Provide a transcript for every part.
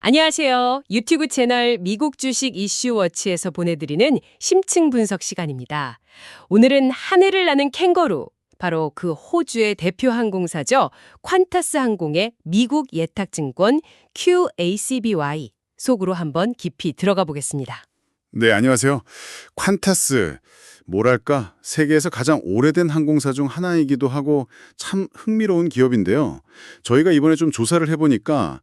안녕하세요. 유튜브 채널 미국 주식 이슈워치에서 보내드리는 심층 분석 시간입니다. 오늘은 하늘을 나는 캥거루, 바로 그 호주의 대표 항공사죠. 퀀타스 항공의 미국 예탁증권 QACBY 속으로 한번 깊이 들어가 보겠습니다. 네, 안녕하세요. 퀀타스, 뭐랄까, 세계에서 가장 오래된 항공사 중 하나이기도 하고 참 흥미로운 기업인데요. 저희가 이번에 좀 조사를 해보니까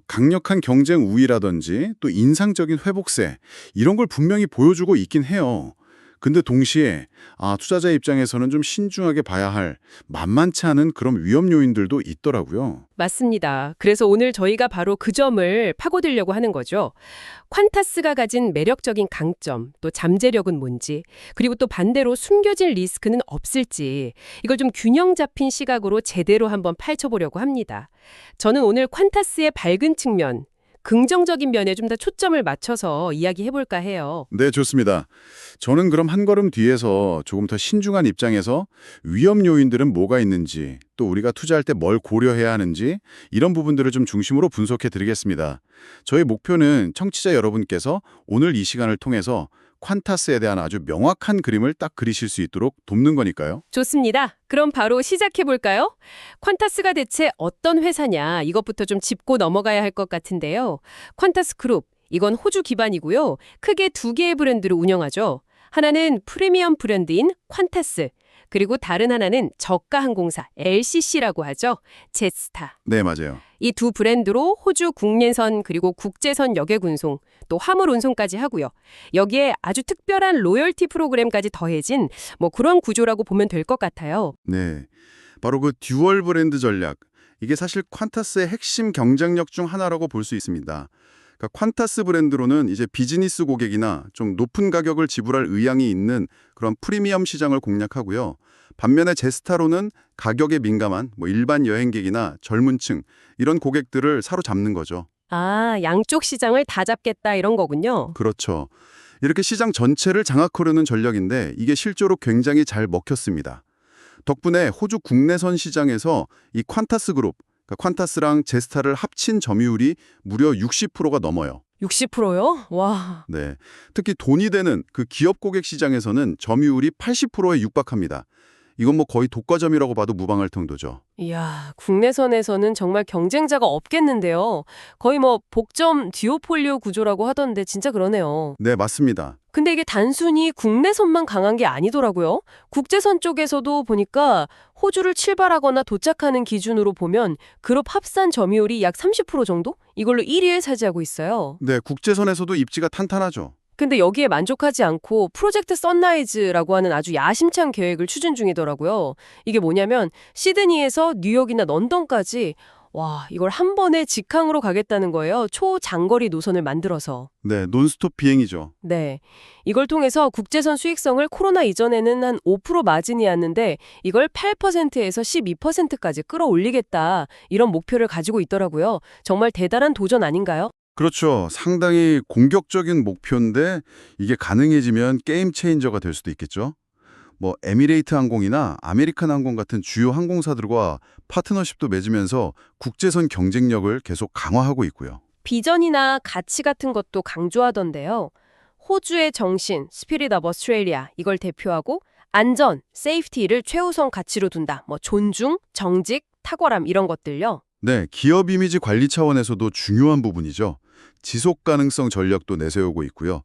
강력한 경쟁 우위라든지 또 인상적인 회복세 이런 걸 분명히 보여주고 있긴 해요. 근데 동시에 투자자 입장에서는 좀 신중하게 봐야 할 만만치 않은 그런 위험 요인들도 있더라고요. 맞습니다. 그래서 오늘 저희가 바로 그 점을 파고들려고 하는 거죠. 퀀타스가 가진 매력적인 강점, 또 잠재력은 뭔지, 그리고 또 반대로 숨겨진 리스크는 없을지, 이걸 좀 균형 잡힌 시각으로 제대로 한번 파헤쳐보려고 합니다. 저는 오늘 퀀타스의 밝은 측면, 긍정적인 면에 좀 더 초점을 맞춰서 이야기해볼까 해요. 네, 좋습니다. 저는 그럼 한 걸음 뒤에서 조금 더 신중한 입장에서 위험 요인들은 뭐가 있는지, 또 우리가 투자할 때 뭘 고려해야 하는지 이런 부분들을 좀 중심으로 분석해 드리겠습니다. 저희 목표는 청취자 여러분께서 오늘 이 시간을 통해서 퀀타스에 대한 아주 명확한 그림을 딱 그리실 수 있도록 돕는 거니까요. 좋습니다. 그럼 바로 시작해볼까요? 퀀타스가 대체 어떤 회사냐, 이것부터 좀 짚고 넘어가야 할 것 같은데요. 퀀타스 그룹, 이건 호주 기반이고요. 크게 두 개의 브랜드를 운영하죠. 하나는 프리미엄 브랜드인 퀀타스, 그리고 다른 하나는 저가 항공사 LCC라고 하죠. 제스타. 네, 맞아요. 이 두 브랜드로 호주 국내선 그리고 국제선 여객 운송, 또 화물 운송까지 하고요. 여기에 아주 특별한 로열티 프로그램까지 더해진 그런 구조라고 보면 될 것 같아요. 네, 바로 그 듀얼 브랜드 전략. 이게 사실 퀀타스의 핵심 경쟁력 중 하나라고 볼 수 있습니다. 그러니까 퀀타스 브랜드로는 이제 비즈니스 고객이나 좀 높은 가격을 지불할 의향이 있는 그런 프리미엄 시장을 공략하고요. 반면에 제스타로는 가격에 민감한 일반 여행객이나 젊은 층 이런 고객들을 사로잡는 거죠. 양쪽 시장을 다 잡겠다 이런 거군요. 그렇죠. 이렇게 시장 전체를 장악하려는 전략인데 이게 실제로 굉장히 잘 먹혔습니다. 덕분에 호주 국내선 시장에서 이 퀀타스 그룹, 그러니까 퀀타스랑 제스타를 합친 점유율이 무려 60%가 넘어요. 60%요? 와. 네, 특히 돈이 되는 그 기업 고객 시장에서는 점유율이 80%에 육박합니다. 이건 거의 독과점이라고 봐도 무방할 정도죠. 이야, 국내선에서는 정말 경쟁자가 없겠는데요. 거의 복점 듀오폴리오 구조라고 하던데 진짜 그러네요. 네, 맞습니다. 근데 이게 단순히 국내선만 강한 게 아니더라고요. 국제선 쪽에서도 보니까 호주를 출발하거나 도착하는 기준으로 보면 그룹 합산 점유율이 약 30% 정도? 이걸로 1위에 차지하고 있어요. 네, 국제선에서도 입지가 탄탄하죠. 근데 여기에 만족하지 않고 프로젝트 선라이즈라고 하는 아주 야심찬 계획을 추진 중이더라고요. 이게 뭐냐면 시드니에서 뉴욕이나 런던까지 이걸 한 번에 직항으로 가겠다는 거예요. 초장거리 노선을 만들어서. 네, 논스톱 비행이죠. 네. 이걸 통해서 국제선 수익성을 코로나 이전에는 한 5% 마진이었는데 이걸 8%에서 12%까지 끌어올리겠다. 이런 목표를 가지고 있더라고요. 정말 대단한 도전 아닌가요? 그렇죠. 상당히 공격적인 목표인데 이게 가능해지면 게임 체인저가 될 수도 있겠죠. 에미레이트 항공이나 아메리칸 항공 같은 주요 항공사들과 파트너십도 맺으면서 국제선 경쟁력을 계속 강화하고 있고요. 비전이나 가치 같은 것도 강조하던데요. 호주의 정신, 스피릿 오브 오스트레일리아 이걸 대표하고 안전, 세이프티를 최우선 가치로 둔다. 존중, 정직, 탁월함 이런 것들요. 네, 기업 이미지 관리 차원에서도 중요한 부분이죠. 지속 가능성 전략도 내세우고 있고요.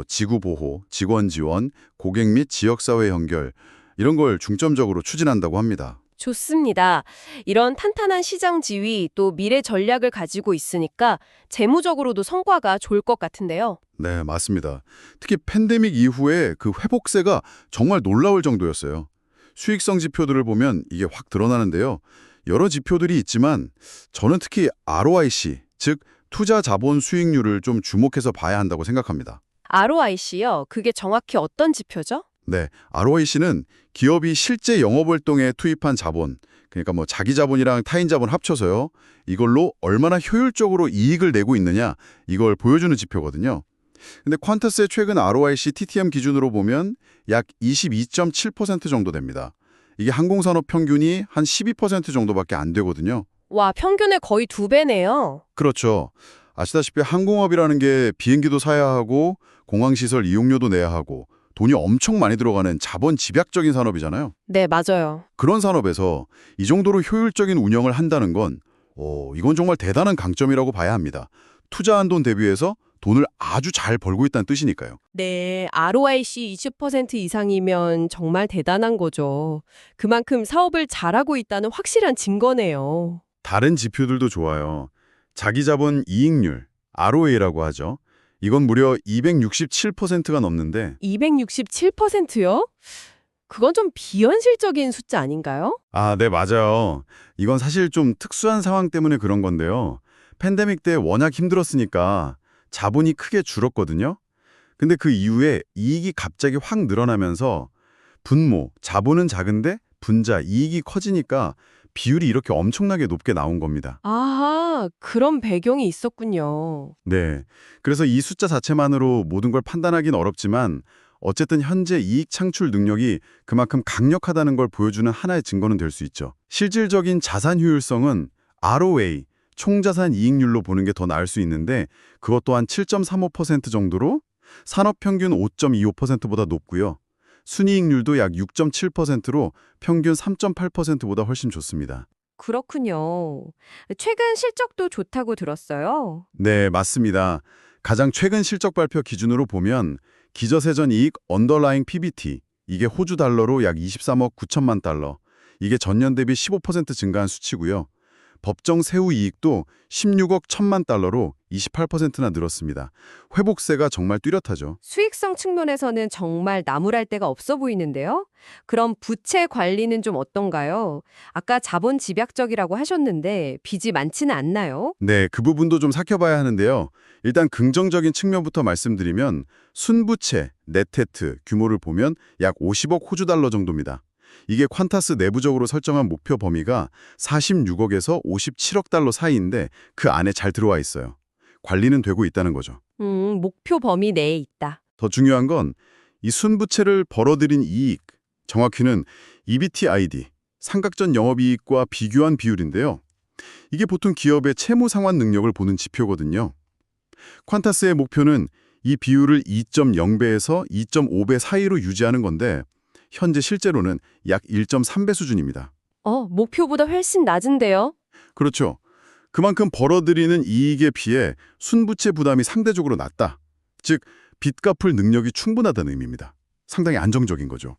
지구 보호, 직원 지원, 고객 및 지역사회 연결 이런 걸 중점적으로 추진한다고 합니다. 좋습니다. 이런 탄탄한 시장 지위 또 미래 전략을 가지고 있으니까 재무적으로도 성과가 좋을 것 같은데요. 네, 맞습니다. 특히 팬데믹 이후에 그 회복세가 정말 놀라울 정도였어요. 수익성 지표들을 보면 이게 확 드러나는데요. 여러 지표들이 있지만 저는 특히 ROIC, 즉 투자 자본 수익률을 좀 주목해서 봐야 한다고 생각합니다. ROIC요? 그게 정확히 어떤 지표죠? 네, ROIC는 기업이 실제 영업활동에 투입한 자본, 그러니까 자기 자본이랑 타인 자본 합쳐서요. 이걸로 얼마나 효율적으로 이익을 내고 있느냐, 이걸 보여주는 지표거든요. 근데 퀀타스의 최근 ROIC TTM 기준으로 보면 약 22.7% 정도 됩니다. 이게 항공산업 평균이 한 12% 정도밖에 안 되거든요. 와, 평균의 거의 2배네요. 그렇죠. 아시다시피 항공업이라는 게 비행기도 사야 하고 공항시설 이용료도 내야 하고 돈이 엄청 많이 들어가는 자본 집약적인 산업이잖아요. 네, 맞아요. 그런 산업에서 이 정도로 효율적인 운영을 한다는 건 이건 정말 대단한 강점이라고 봐야 합니다. 투자한 돈 대비해서 돈을 아주 잘 벌고 있다는 뜻이니까요. 네, ROIC 20% 이상이면 정말 대단한 거죠. 그만큼 사업을 잘하고 있다는 확실한 증거네요. 다른 지표들도 좋아요. 자기자본 이익률, ROA라고 하죠. 이건 무려 267%가 넘는데 267%요? 그건 좀 비현실적인 숫자 아닌가요? 네, 맞아요. 이건 사실 좀 특수한 상황 때문에 그런 건데요. 팬데믹 때 워낙 힘들었으니까 자본이 크게 줄었거든요. 근데 그 이후에 이익이 갑자기 확 늘어나면서 분모, 자본은 작은데 분자, 이익이 커지니까 비율이 이렇게 엄청나게 높게 나온 겁니다. 아, 그런 배경이 있었군요. 네. 그래서 이 숫자 자체만으로 모든 걸 판단하긴 어렵지만 어쨌든 현재 이익 창출 능력이 그만큼 강력하다는 걸 보여주는 하나의 증거는 될 수 있죠. 실질적인 자산 효율성은 ROA, 총자산 이익률로 보는 게 더 나을 수 있는데 그것 또한 7.35% 정도로 산업평균 5.25%보다 높고요. 순이익률도 약 6.7%로 평균 3.8%보다 훨씬 좋습니다. 그렇군요. 최근 실적도 좋다고 들었어요. 네, 맞습니다. 가장 최근 실적 발표 기준으로 보면 기저세전 이익 언더라잉 PBT, 이게 호주 달러로 약 23억 9천만 달러, 이게 전년 대비 15% 증가한 수치고요. 법정 세후 이익도 16억 1천만 달러로 28%나 늘었습니다. 회복세가 정말 뚜렷하죠. 수익성 측면에서는 정말 나무랄 데가 없어 보이는데요. 그럼 부채 관리는 좀 어떤가요? 아까 자본 집약적이라고 하셨는데 빚이 많지는 않나요? 네, 그 부분도 좀 살펴봐야 하는데요. 일단 긍정적인 측면부터 말씀드리면 순부채, 네테트 규모를 보면 약 50억 호주 달러 정도입니다. 이게 퀀타스 내부적으로 설정한 목표 범위가 46억에서 57억 달러 사이인데 그 안에 잘 들어와 있어요. 관리는 되고 있다는 거죠. 목표 범위 내에 있다. 더 중요한 건 이 순부채를 벌어들인 이익, 정확히는 EBITDA, 삼각전 영업이익과 비교한 비율인데요. 이게 보통 기업의 채무 상환 능력을 보는 지표거든요. 퀀타스의 목표는 이 비율을 2.0배에서 2.5배 사이로 유지하는 건데 현재 실제로는 약 1.3배 수준입니다. 목표보다 훨씬 낮은데요? 그렇죠. 그만큼 벌어들이는 이익에 비해 순부채 부담이 상대적으로 낮다. 즉, 빚 갚을 능력이 충분하다는 의미입니다. 상당히 안정적인 거죠.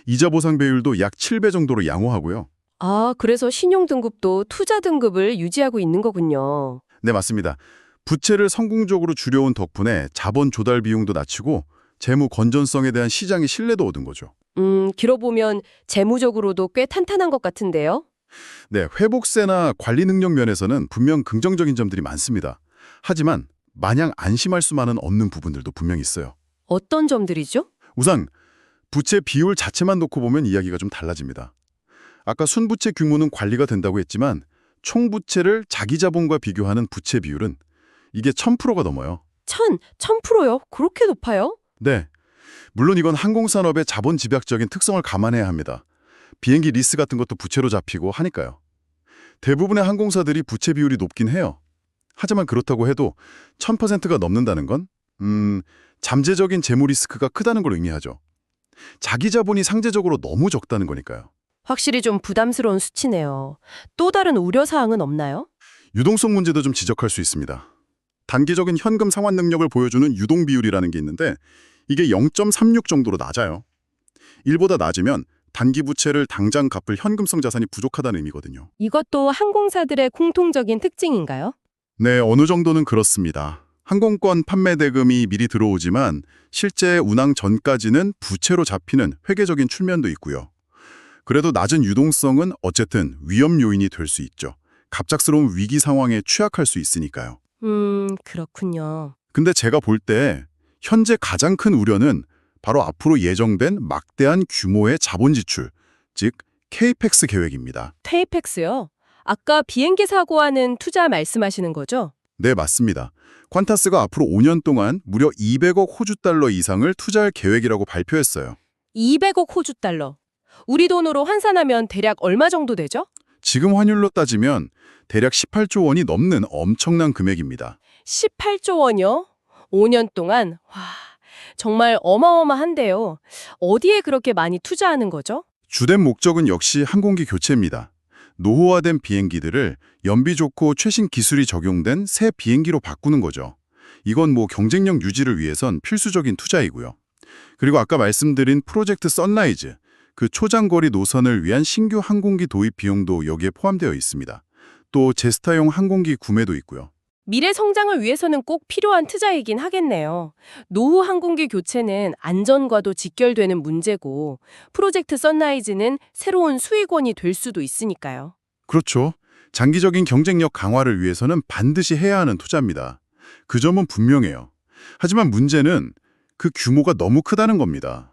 이자 보상 배율도 약 7배 정도로 양호하고요. 아, 그래서 신용등급도 투자 등급을 유지하고 있는 거군요. 네, 맞습니다. 부채를 성공적으로 줄여온 덕분에 자본 조달 비용도 낮추고 재무 건전성에 대한 시장의 신뢰도 얻은 거죠. 길어보면 재무적으로도 꽤 탄탄한 것 같은데요? 네, 회복세나 관리 능력 면에서는 분명 긍정적인 점들이 많습니다. 하지만 마냥 안심할 수만은 없는 부분들도 분명히 있어요. 어떤 점들이죠? 우선 부채 비율 자체만 놓고 보면 이야기가 좀 달라집니다. 아까 순부채 규모는 관리가 된다고 했지만 총부채를 자기 자본과 비교하는 부채 비율은 이게 1000%가 넘어요. 1000%요? 그렇게 높아요? 네, 물론 이건 항공산업의 자본 집약적인 특성을 감안해야 합니다. 비행기 리스 같은 것도 부채로 잡히고 하니까요. 대부분의 항공사들이 부채 비율이 높긴 해요. 하지만 그렇다고 해도 1000%가 넘는다는 건 잠재적인 재무 리스크가 크다는 걸 의미하죠. 자기 자본이 상대적으로 너무 적다는 거니까요. 확실히 좀 부담스러운 수치네요. 또 다른 우려사항은 없나요? 유동성 문제도 좀 지적할 수 있습니다. 단기적인 현금 상환 능력을 보여주는 유동 비율이라는 게 있는데 이게 0.36 정도로 낮아요. 1보다 낮으면 단기 부채를 당장 갚을 현금성 자산이 부족하다는 의미거든요. 이것도 항공사들의 공통적인 특징인가요? 네, 어느 정도는 그렇습니다. 항공권 판매 대금이 미리 들어오지만 실제 운항 전까지는 부채로 잡히는 회계적인 출면도 있고요. 그래도 낮은 유동성은 어쨌든 위험 요인이 될 수 있죠. 갑작스러운 위기 상황에 취약할 수 있으니까요. 그렇군요. 근데 제가 볼 때 현재 가장 큰 우려는 바로 앞으로 예정된 막대한 규모의 자본 지출, 즉 케이펙스 계획입니다. 케이펙스요? 아까 비행기 사고하는 투자 말씀하시는 거죠? 네, 맞습니다. 퀀타스가 앞으로 5년 동안 무려 200억 호주 달러 이상을 투자할 계획이라고 발표했어요. 200억 호주 달러. 우리 돈으로 환산하면 대략 얼마 정도 되죠? 지금 환율로 따지면 대략 18조 원이 넘는 엄청난 금액입니다. 18조 원이요? 5년 동안? 와, 정말 어마어마한데요. 어디에 그렇게 많이 투자하는 거죠? 주된 목적은 역시 항공기 교체입니다. 노후화된 비행기들을 연비 좋고 최신 기술이 적용된 새 비행기로 바꾸는 거죠. 이건 뭐 경쟁력 유지를 위해선 필수적인 투자이고요. 그리고 아까 말씀드린 프로젝트 선라이즈, 그 초장거리 노선을 위한 신규 항공기 도입 비용도 여기에 포함되어 있습니다. 또 제스타용 항공기 구매도 있고요. 미래 성장을 위해서는 꼭 필요한 투자이긴 하겠네요. 노후 항공기 교체는 안전과도 직결되는 문제고 프로젝트 선라이즈는 새로운 수익원이 될 수도 있으니까요. 그렇죠. 장기적인 경쟁력 강화를 위해서는 반드시 해야 하는 투자입니다. 그 점은 분명해요. 하지만 문제는 그 규모가 너무 크다는 겁니다.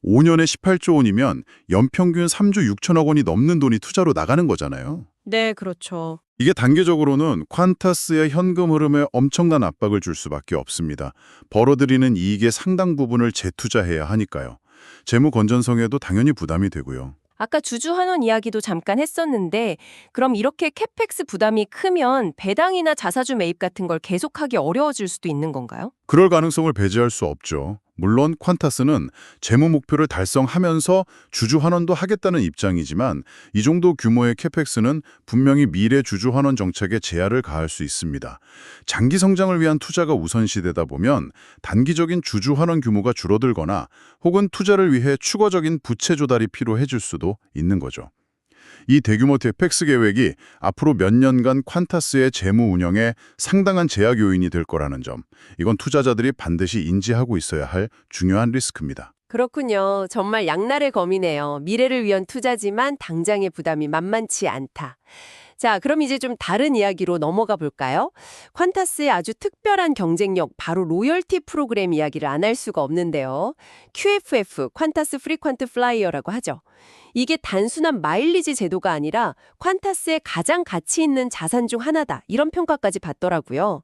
5년에 18조 원이면 연평균 3조 6천억 원이 넘는 돈이 투자로 나가는 거잖아요. 네, 그렇죠. 이게 단계적으로는 퀀타스의 현금 흐름에 엄청난 압박을 줄 수밖에 없습니다. 벌어들이는 이익의 상당 부분을 재투자해야 하니까요. 재무 건전성에도 당연히 부담이 되고요. 아까 주주환원 이야기도 잠깐 했었는데 그럼 이렇게 캐펙스 부담이 크면 배당이나 자사주 매입 같은 걸 계속하기 어려워질 수도 있는 건가요? 그럴 가능성을 배제할 수 없죠. 물론 퀀타스는 재무 목표를 달성하면서 주주 환원도 하겠다는 입장이지만 이 정도 규모의 캐펙스는 분명히 미래 주주 환원 정책에 제한을 가할 수 있습니다. 장기 성장을 위한 투자가 우선시되다 보면 단기적인 주주 환원 규모가 줄어들거나 혹은 투자를 위해 추가적인 부채 조달이 필요해질 수도 있는 거죠. 이 대규모 캐펙스 계획이 앞으로 몇 년간 퀀타스의 재무 운영에 상당한 제약 요인이 될 거라는 점, 이건 투자자들이 반드시 인지하고 있어야 할 중요한 리스크입니다. 그렇군요. 정말 양날의 검이네요. 미래를 위한 투자지만 당장의 부담이 만만치 않다. 자, 그럼 이제 좀 다른 이야기로 넘어가 볼까요? 퀀타스의 아주 특별한 경쟁력, 바로 로열티 프로그램 이야기를 안 할 수가 없는데요. QFF, 퀀타스 프리퀀트 플라이어라고 하죠. 이게 단순한 마일리지 제도가 아니라 퀀타스의 가장 가치 있는 자산 중 하나다. 이런 평가까지 받더라고요.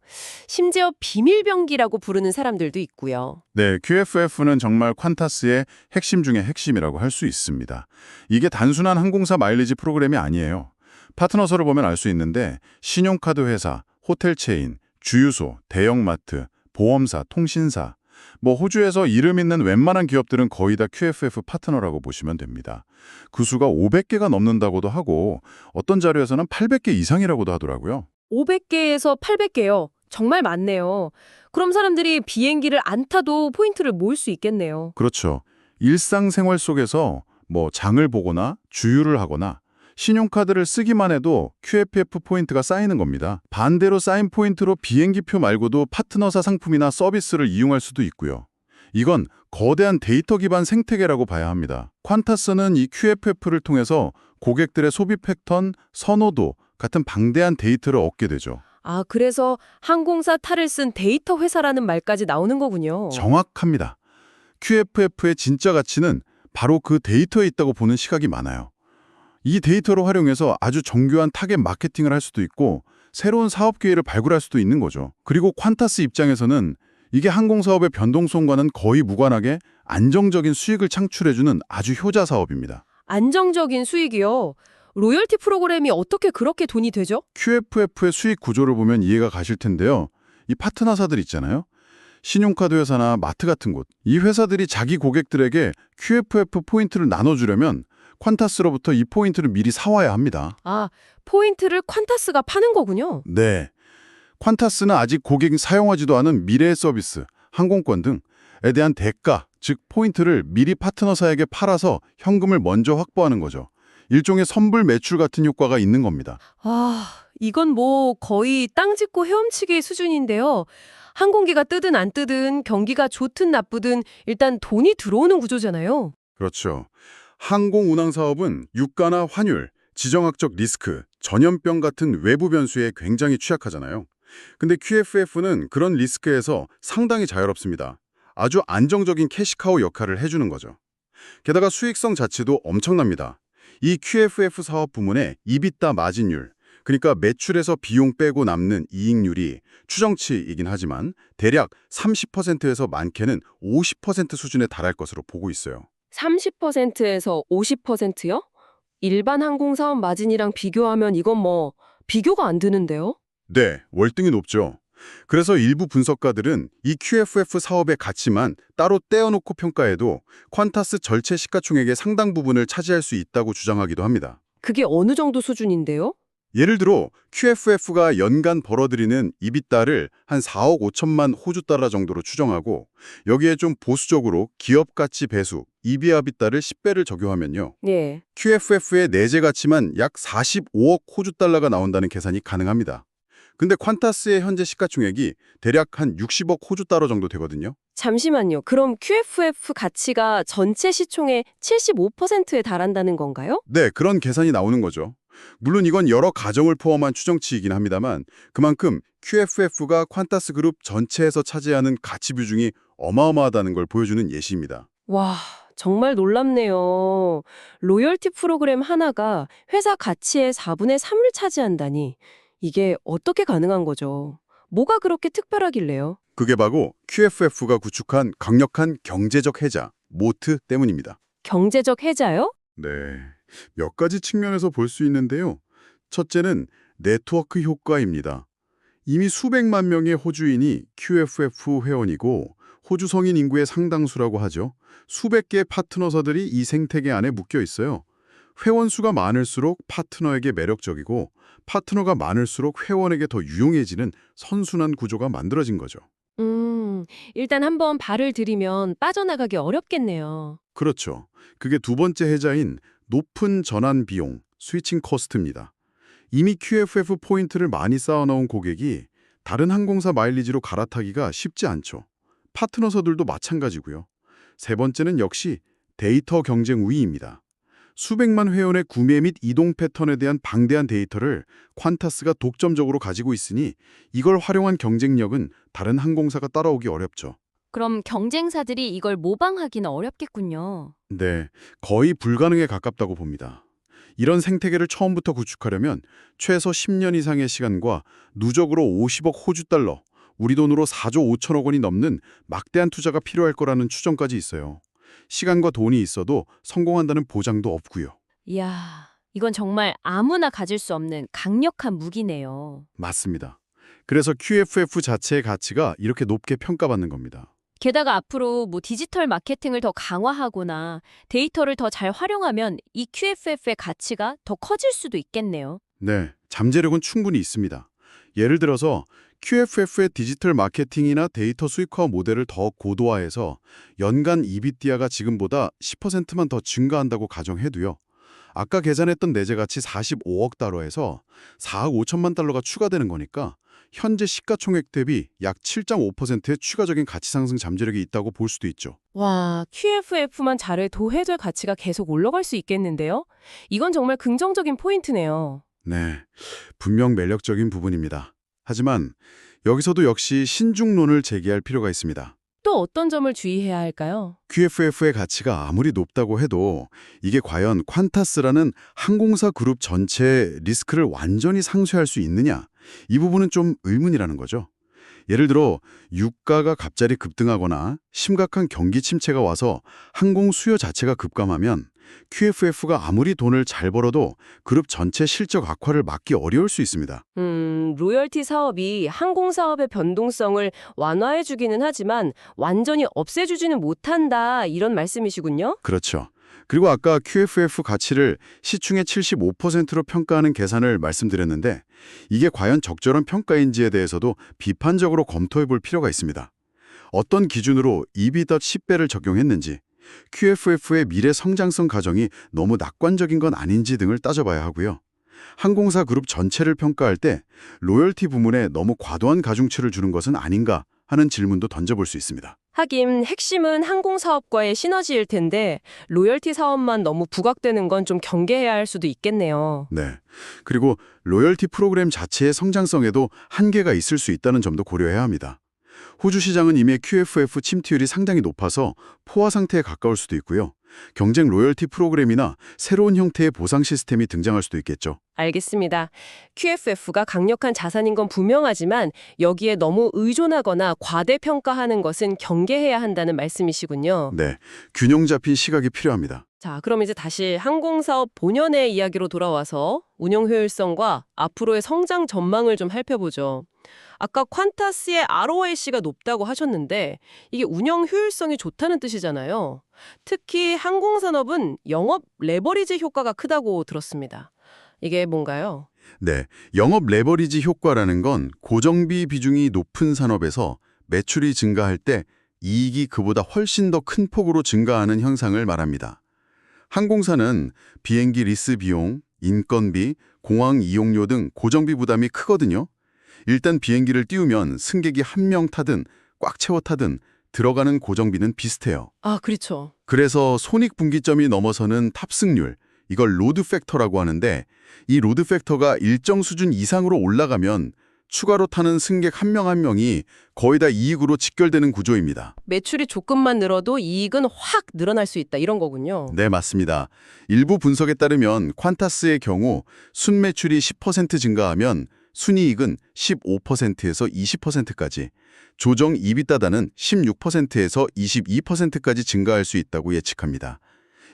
심지어 비밀병기라고 부르는 사람들도 있고요. 네, QFF는 정말 퀀타스의 핵심 중의 핵심이라고 할 수 있습니다. 이게 단순한 항공사 마일리지 프로그램이 아니에요. 파트너서를 보면 알 수 있는데 신용카드 회사, 호텔 체인, 주유소, 대형마트, 보험사, 통신사, 뭐 호주에서 이름 있는 웬만한 기업들은 거의 다 QFF 파트너라고 보시면 됩니다. 그 수가 500개가 넘는다고도 하고 어떤 자료에서는 800개 이상이라고도 하더라고요. 500개에서 800개요. 정말 많네요. 그럼 사람들이 비행기를 안 타도 포인트를 모을 수 있겠네요. 그렇죠. 일상생활 속에서 뭐 장을 보거나 주유를 하거나 신용카드를 쓰기만 해도 QFF 포인트가 쌓이는 겁니다. 반대로 쌓인 포인트로 비행기표 말고도 파트너사 상품이나 서비스를 이용할 수도 있고요. 이건 거대한 데이터 기반 생태계라고 봐야 합니다. 퀀타스는 이 QFF를 통해서 고객들의 소비 패턴, 선호도 같은 방대한 데이터를 얻게 되죠. 아, 그래서 항공사 탈을 쓴 데이터 회사라는 말까지 나오는 거군요. 정확합니다. QFF의 진짜 가치는 바로 그 데이터에 있다고 보는 시각이 많아요. 이 데이터를 활용해서 아주 정교한 타겟 마케팅을 할 수도 있고 새로운 사업 기회를 발굴할 수도 있는 거죠. 그리고 퀀타스 입장에서는 이게 항공사업의 변동성과는 거의 무관하게 안정적인 수익을 창출해주는 아주 효자 사업입니다. 안정적인 수익이요. 로열티 프로그램이 어떻게 그렇게 돈이 되죠? QFF의 수익 구조를 보면 이해가 가실 텐데요. 이 파트너사들 있잖아요. 신용카드 회사나 마트 같은 곳. 이 회사들이 자기 고객들에게 QFF 포인트를 나눠주려면 퀀타스로부터 이 포인트를 미리 사와야 합니다. 아, 포인트를 퀀타스가 파는 거군요. 네. 퀀타스는 아직 고객이 사용하지도 않은 미래의 서비스, 항공권 등에 대한 대가, 즉 포인트를 미리 파트너사에게 팔아서 현금을 먼저 확보하는 거죠. 일종의 선불 매출 같은 효과가 있는 겁니다. 아, 이건 뭐 거의 땅 짚고 헤엄치기 수준인데요. 항공기가 뜨든 안 뜨든 경기가 좋든 나쁘든 일단 돈이 들어오는 구조잖아요. 그렇죠. 항공 운항 사업은 유가나 환율, 지정학적 리스크, 전염병 같은 외부 변수에 굉장히 취약하잖아요. 근데 QFF는 그런 리스크에서 상당히 자유롭습니다. 아주 안정적인 캐시카우 역할을 해주는 거죠. 게다가 수익성 자체도 엄청납니다. 이 QFF 사업 부문의 EBITDA 마진율, 그러니까 매출에서 비용 빼고 남는 이익률이 추정치이긴 하지만 대략 30%에서 많게는 50% 수준에 달할 것으로 보고 있어요. 30%에서 50%요? 일반 항공사업 마진이랑 비교하면 이건 뭐 비교가 안 되는데요? 네, 월등히 높죠. 그래서 일부 분석가들은 이 QFF 사업의 가치만 따로 떼어놓고 평가해도 퀀타스 전체 시가총액의 상당 부분을 차지할 수 있다고 주장하기도 합니다. 그게 어느 정도 수준인데요? 예를 들어 QFF가 연간 벌어들이는 EBITDA를 한 4억 5천만 호주 달러 정도로 추정하고 여기에 좀 보수적으로 기업 가치 배수, EV/EBITDA를 10배를 적용하면요. 예. QFF의 내재 가치만 약 45억 호주 달러가 나온다는 계산이 가능합니다. 근데 퀀타스의 현재 시가총액이 대략 한 60억 호주 달러 정도 되거든요. 잠시만요. 그럼 QFF 가치가 전체 시총의 75%에 달한다는 건가요? 네, 그런 계산이 나오는 거죠. 물론 이건 여러 가정을 포함한 추정치이긴 합니다만 그만큼 QFF가 퀀타스 그룹 전체에서 차지하는 가치 비중이 어마어마하다는 걸 보여주는 예시입니다. 와, 정말 놀랍네요. 로열티 프로그램 하나가 회사 가치의 4분의 3을 차지한다니. 이게 어떻게 가능한 거죠? 뭐가 그렇게 특별하길래요? 그게 바로 QFF가 구축한 강력한 경제적 해자, 모트 때문입니다. 경제적 해자요? 네, 몇 가지 측면에서 볼 수 있는데요. 첫째는 네트워크 효과입니다. 이미 수백만 명의 호주인이 QFF 회원이고 호주 성인 인구의 상당수라고 하죠. 수백 개의 파트너사들이 이 생태계 안에 묶여 있어요. 회원 수가 많을수록 파트너에게 매력적이고 파트너가 많을수록 회원에게 더 유용해지는 선순환 구조가 만들어진 거죠. 일단 한번 발을 들이면 빠져나가기 어렵겠네요. 그렇죠. 그게 두 번째 해자인 높은 전환 비용, 스위칭 코스트입니다. 이미 QFF 포인트를 많이 쌓아놓은 고객이 다른 항공사 마일리지로 갈아타기가 쉽지 않죠. 파트너사들도 마찬가지고요. 세 번째는 역시 데이터 경쟁 우위입니다. 수백만 회원의 구매 및 이동 패턴에 대한 방대한 데이터를 퀀타스가 독점적으로 가지고 있으니 이걸 활용한 경쟁력은 다른 항공사가 따라오기 어렵죠. 그럼 경쟁사들이 이걸 모방하기는 어렵겠군요. 네, 거의 불가능에 가깝다고 봅니다. 이런 생태계를 처음부터 구축하려면 최소 10년 이상의 시간과 누적으로 50억 호주 달러, 우리 돈으로 4조 5천억 원이 넘는 막대한 투자가 필요할 거라는 추정까지 있어요. 시간과 돈이 있어도 성공한다는 보장도 없고요. 이야, 이건 정말 아무나 가질 수 없는 강력한 무기네요. 맞습니다. 그래서 QFF 자체의 가치가 이렇게 높게 평가받는 겁니다. 게다가 앞으로 디지털 마케팅을 더 강화하거나 데이터를 더 잘 활용하면 이 QFF의 가치가 더 커질 수도 있겠네요. 네, 잠재력은 충분히 있습니다. 예를 들어서 QFF의 디지털 마케팅이나 데이터 수익화 모델을 더 고도화해서 연간 EBITDA가 지금보다 10%만 더 증가한다고 가정해도요. 아까 계산했던 내재 가치 45억 달러에서 4억 5천만 달러가 추가되는 거니까 현재 시가총액 대비 약 7.5%의 추가적인 가치 상승 잠재력이 있다고 볼 수도 있죠. 와, QFF만 잘해도 해될 가치가 계속 올라갈 수 있겠는데요? 이건 정말 긍정적인 포인트네요. 네, 분명 매력적인 부분입니다. 하지만 여기서도 역시 신중론을 제기할 필요가 있습니다. 또 어떤 점을 주의해야 할까요? QFF의 가치가 아무리 높다고 해도 이게 과연 퀀타스라는 항공사 그룹 전체의 리스크를 완전히 상쇄할 수 있느냐? 이 부분은 좀 의문이라는 거죠. 예를 들어 유가가 갑자기 급등하거나 심각한 경기 침체가 와서 항공 수요 자체가 급감하면 QFF가 아무리 돈을 잘 벌어도 그룹 전체 실적 악화를 막기 어려울 수 있습니다. 로열티 사업이 항공사업의 변동성을 완화해주기는 하지만 완전히 없애주지는 못한다, 이런 말씀이시군요? 그렇죠. 그리고 아까 QFF 가치를 시총의 75%로 평가하는 계산을 말씀드렸는데 이게 과연 적절한 평가인지에 대해서도 비판적으로 검토해 볼 필요가 있습니다. 어떤 기준으로 EBITDA 10배를 적용했는지, QFF의 미래 성장성 가정이 너무 낙관적인 건 아닌지 등을 따져봐야 하고요. 항공사 그룹 전체를 평가할 때 로열티 부문에 너무 과도한 가중치를 주는 것은 아닌가 하는 질문도 던져볼 수 있습니다. 하긴 핵심은 항공사업과의 시너지일 텐데 로열티 사업만 너무 부각되는 건 좀 경계해야 할 수도 있겠네요. 네. 그리고 로열티 프로그램 자체의 성장성에도 한계가 있을 수 있다는 점도 고려해야 합니다. 호주 시장은 이미 QFF 침투율이 상당히 높아서 포화 상태에 가까울 수도 있고요. 경쟁 로열티 프로그램이나 새로운 형태의 보상 시스템이 등장할 수도 있겠죠. 알겠습니다. QFF가 강력한 자산인 건 분명하지만 여기에 너무 의존하거나 과대평가하는 것은 경계해야 한다는 말씀이시군요. 네. 균형 잡힌 시각이 필요합니다. 자, 그럼 이제 다시 항공사업 본연의 이야기로 돌아와서 운영 효율성과 앞으로의 성장 전망을 좀 살펴보죠. 아까 퀀타스의 ROIC가 높다고 하셨는데 이게 운영 효율성이 좋다는 뜻이잖아요. 특히 항공산업은 영업 레버리지 효과가 크다고 들었습니다. 이게 뭔가요? 네, 영업 레버리지 효과라는 건 고정비 비중이 높은 산업에서 매출이 증가할 때 이익이 그보다 훨씬 더 큰 폭으로 증가하는 현상을 말합니다. 항공사는 비행기 리스 비용, 인건비, 공항 이용료 등 고정비 부담이 크거든요. 일단 비행기를 띄우면 승객이 한 명 타든 꽉 채워 타든 들어가는 고정비는 비슷해요. 아, 그렇죠. 그래서 손익분기점이 넘어서는 탑승률, 이걸 로드 팩터라고 하는데 이 로드 팩터가 일정 수준 이상으로 올라가면 추가로 타는 승객 한 명 한 명이 거의 다 이익으로 직결되는 구조입니다. 매출이 조금만 늘어도 이익은 확 늘어날 수 있다 이런 거군요. 네, 맞습니다. 일부 분석에 따르면 퀀타스의 경우 순매출이 10% 증가하면 순이익은 15%에서 20%까지, 조정 EBITDA는 16%에서 22%까지 증가할 수 있다고 예측합니다.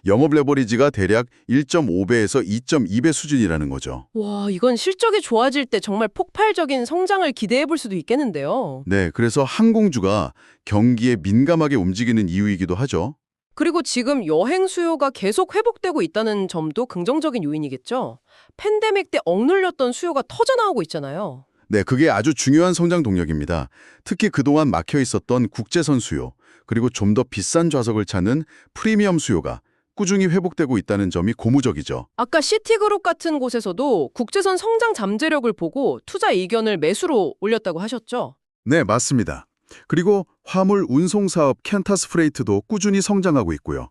영업 레버리지가 대략 1.5배에서 2.2배 수준이라는 거죠. 와, 이건 실적이 좋아질 때 정말 폭발적인 성장을 기대해 볼 수도 있겠는데요. 네, 그래서 항공주가 경기에 민감하게 움직이는 이유이기도 하죠. 그리고 지금 여행 수요가 계속 회복되고 있다는 점도 긍정적인 요인이겠죠. 팬데믹 때 억눌렸던 수요가 터져나오고 있잖아요. 네, 그게 아주 중요한 성장 동력입니다. 특히 그동안 막혀 있었던 국제선 수요, 그리고 좀 더 비싼 좌석을 찾는 프리미엄 수요가 꾸준히 회복되고 있다는 점이 고무적이죠. 아까 시티그룹 같은 곳에서도 국제선 성장 잠재력을 보고 투자 의견을 매수로 올렸다고 하셨죠? 네, 맞습니다. 그리고 화물 운송 사업 캔타스 프레이트도 꾸준히 성장하고 있고요.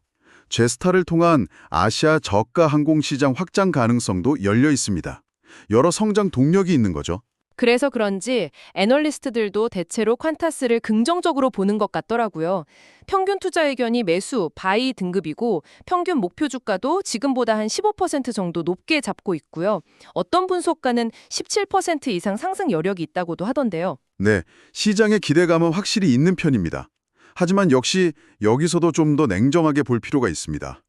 제스타를 통한 아시아 저가 항공 시장 확장 가능성도 열려 있습니다. 여러 성장 동력이 있는 거죠. 그래서 그런지 애널리스트들도 대체로 퀀타스를 긍정적으로 보는 것 같더라고요. 평균 투자 의견이 매수, 바이 등급이고 평균 목표 주가도 지금보다 한 15% 정도 높게 잡고 있고요. 어떤 분석가는 17% 이상 상승 여력이 있다고도 하던데요. 네, 시장의 기대감은 확실히 있는 편입니다. 하지만 역시 여기서도 좀 더 냉정하게 볼 필요가 있습니다.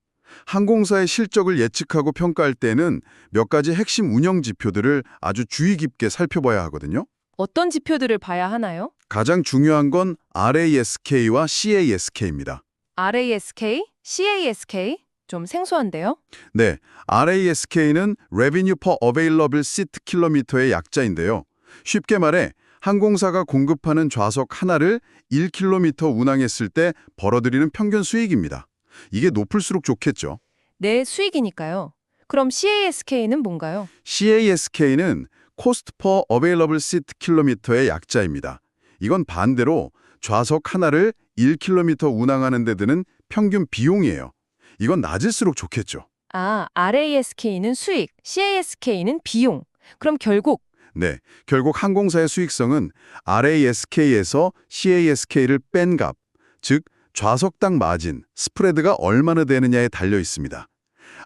항공사의 실적을 예측하고 평가할 때는 몇 가지 핵심 운영 지표들을 아주 주의 깊게 살펴봐야 하거든요. 어떤 지표들을 봐야 하나요? 가장 중요한 건 RASK와 CASK입니다. RASK, CASK? 좀 생소한데요? 네, RASK는 Revenue per Available Seat Kilometer의 약자인데요. 쉽게 말해 항공사가 공급하는 좌석 하나를 1km 운항했을 때 벌어들이는 평균 수익입니다. 이게 높을수록 좋겠죠. 네, 수익이니까요. 그럼 CASK는 뭔가요? CASK는 Cost per Available Seat Kilometer의 약자입니다. 이건 반대로 좌석 하나를 1km 운항하는 데 드는 평균 비용이에요. 이건 낮을수록 좋겠죠. 아, RASK는 수익, CASK는 비용. 그럼 결국 네, 결국 항공사의 수익성은 RASK에서 CASK를 뺀 값, 즉 좌석당 마진, 스프레드가 얼마나 되느냐에 달려 있습니다.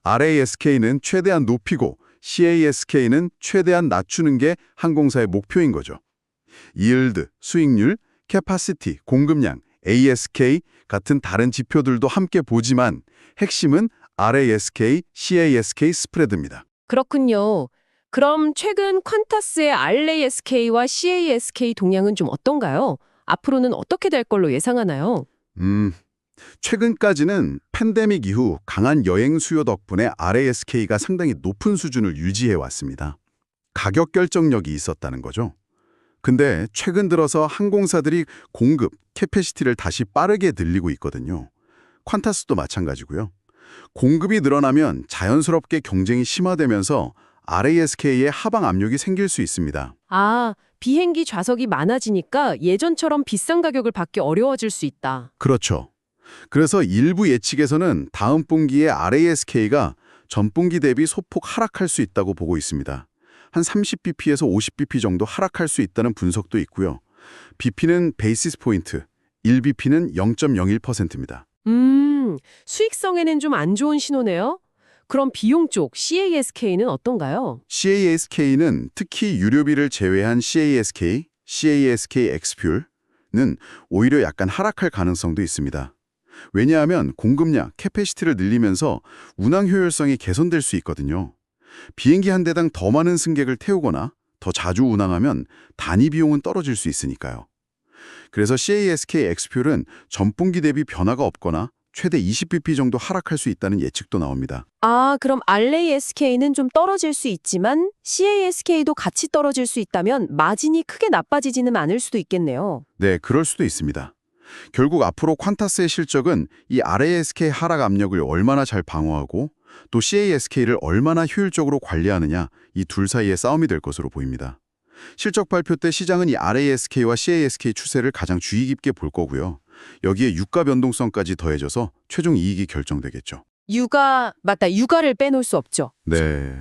RASK는 최대한 높이고 CASK는 최대한 낮추는 게 항공사의 목표인 거죠. yield, 수익률, capacity, 공급량, ASK 같은 다른 지표들도 함께 보지만 핵심은 RASK, CASK 스프레드입니다. 그렇군요. 그럼 최근 퀀타스의 RASK와 CASK 동향은 좀 어떤가요? 앞으로는 어떻게 될 걸로 예상하나요? 최근까지는 팬데믹 이후 강한 여행 수요 덕분에 RASK가 상당히 높은 수준을 유지해 왔습니다. 가격 결정력이 있었다는 거죠. 근데 최근 들어서 항공사들이 공급, 캐패시티를 다시 빠르게 늘리고 있거든요. 퀀타스도 마찬가지고요. 공급이 늘어나면 자연스럽게 경쟁이 심화되면서 RASK에 하방 압력이 생길 수 있습니다. 아, 비행기 좌석이 많아지니까 예전처럼 비싼 가격을 받기 어려워질 수 있다. 그렇죠. 그래서 일부 예측에서는 다음 분기에 RASK가 전분기 대비 소폭 하락할 수 있다고 보고 있습니다. 한 30bp에서 50bp 정도 하락할 수 있다는 분석도 있고요. bp는 베이시스 포인트, 1bp는 0.01%입니다. 수익성에는 좀 안 좋은 신호네요. 그럼 비용 쪽 CASK는 어떤가요? CASK는 특히 유료비를 제외한 CASK, CASK Xfuel는 오히려 약간 하락할 가능성도 있습니다. 왜냐하면 공급량, 캐패시티를 늘리면서 운항 효율성이 개선될 수 있거든요. 비행기 한 대당 더 많은 승객을 태우거나 더 자주 운항하면 단위 비용은 떨어질 수 있으니까요. 그래서 CASK Xfuel은 전분기 대비 변화가 없거나 최대 20bp 정도 하락할 수 있다는 예측도 나옵니다. 아, 그럼 RASK는 좀 떨어질 수 있지만 CASK도 같이 떨어질 수 있다면 마진이 크게 나빠지지는 않을 수도 있겠네요. 네, 그럴 수도 있습니다. 결국 앞으로 퀀타스의 실적은 이 RASK 하락 압력을 얼마나 잘 방어하고 또 CASK를 얼마나 효율적으로 관리하느냐 이 둘 사이의 싸움이 될 것으로 보입니다. 실적 발표 때 시장은 이 RASK와 CASK 추세를 가장 주의 깊게 볼 거고요. 여기에 유가 변동성까지 더해져서 최종 이익이 결정되겠죠. 맞다. 유가를 빼놓을 수 없죠. 네.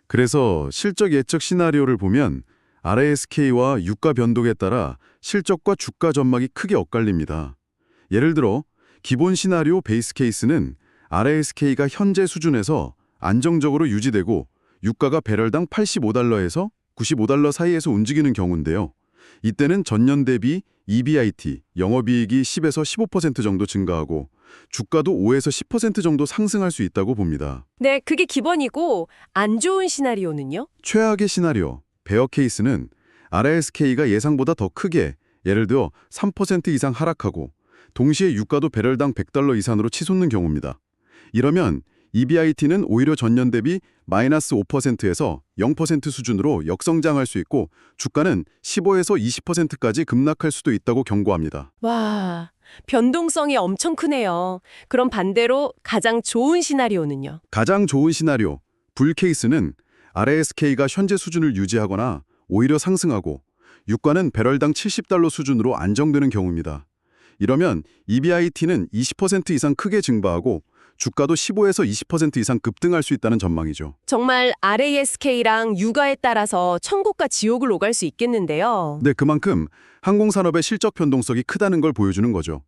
그래서 실적 예측 시나리오를 보면 RASK와 유가 변동에 따라 실적과 주가 전망이 크게 엇갈립니다. 예를 들어 기본 시나리오 베이스 케이스는 RASK가 현재 수준에서 안정적으로 유지되고 유가가 배럴당 85달러에서 95달러 사이에서 움직이는 경우인데요. 이때는 전년 대비 EBIT, 영업이익이 10에서 15% 정도 증가하고 주가도 5에서 10% 정도 상승할 수 있다고 봅니다. 네, 그게 기본이고 안 좋은 시나리오는요? 최악의 시나리오, 베어 케이스는 RASK가 예상보다 더 크게 예를 들어 3% 이상 하락하고 동시에 유가도 배럴당 100달러 이상으로 치솟는 경우입니다. 이러면 EBIT는 오히려 전년 대비 마이너스 5%에서 0% 수준으로 역성장할 수 있고 주가는 15에서 20%까지 급락할 수도 있다고 경고합니다. 와, 변동성이 엄청 크네요. 그럼 반대로 가장 좋은 시나리오는요? 가장 좋은 시나리오, 불 케이스는 RASK가 현재 수준을 유지하거나 오히려 상승하고 유가는 배럴당 70달러 수준으로 안정되는 경우입니다. 이러면 EBIT는 20% 이상 크게 증가하고 주가도 15에서 20% 이상 급등할 수 있다는 전망이죠. 정말 RASK랑 유가에 따라서 천국과 지옥을 오갈 수 있겠는데요. 네, 그만큼 항공산업의 실적 변동성이 크다는 걸 보여주는 거죠.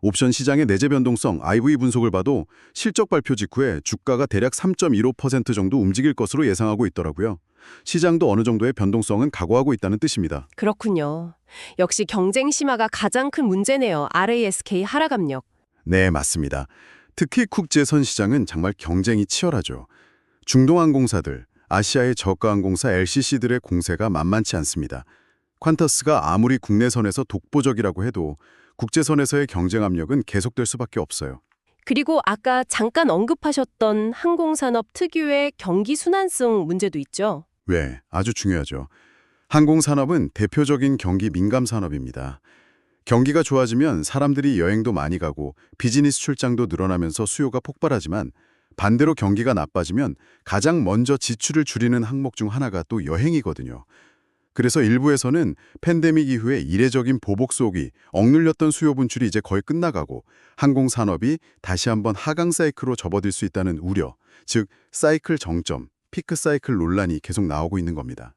옵션 시장의 내재 변동성 IV 분석을 봐도 실적 발표 직후에 주가가 대략 3.15% 정도 움직일 것으로 예상하고 있더라고요. 시장도 어느 정도의 변동성은 각오하고 있다는 뜻입니다. 그렇군요. 역시 경쟁 심화가 가장 큰 문제네요. RASK 하락 압력. 네, 맞습니다. 특히 국제선 시장은 정말 경쟁이 치열하죠. 중동항공사들, 아시아의 저가항공사 LCC들의 공세가 만만치 않습니다. 퀀터스가 아무리 국내선에서 독보적이라고 해도 국제선에서의 경쟁 압력은 계속될 수밖에 없어요. 그리고 아까 잠깐 언급하셨던 항공산업 특유의 경기 순환성 문제도 있죠. 왜? 아주 중요하죠. 항공산업은 대표적인 경기 민감 산업입니다. 경기가 좋아지면 사람들이 여행도 많이 가고 비즈니스 출장도 늘어나면서 수요가 폭발하지만 반대로 경기가 나빠지면 가장 먼저 지출을 줄이는 항목 중 하나가 또 여행이거든요. 그래서 일부에서는 팬데믹 이후에 이례적인 보복 속이 억눌렸던 수요 분출이 이제 거의 끝나가고 항공산업이 다시 한번 하강 사이클로 접어들 수 있다는 우려, 즉 사이클 정점, 피크 사이클 논란이 계속 나오고 있는 겁니다.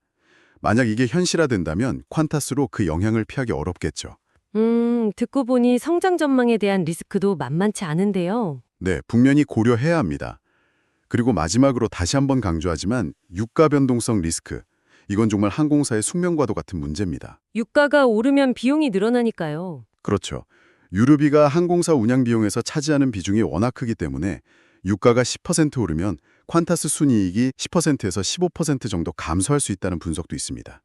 만약 이게 현실화된다면 퀀타스로 그 영향을 피하기 어렵겠죠. 듣고 보니 성장 전망에 대한 리스크도 만만치 않은데요. 네, 분명히 고려해야 합니다. 그리고 마지막으로 다시 한번 강조하지만 유가 변동성 리스크, 이건 정말 항공사의 숙명과도 같은 문제입니다. 유가가 오르면 비용이 늘어나니까요. 그렇죠. 유류비가 항공사 운양 비용에서 차지하는 비중이 워낙 크기 때문에 유가가 10% 오르면 퀀타스 순이익이 10%에서 15% 정도 감소할 수 있다는 분석도 있습니다.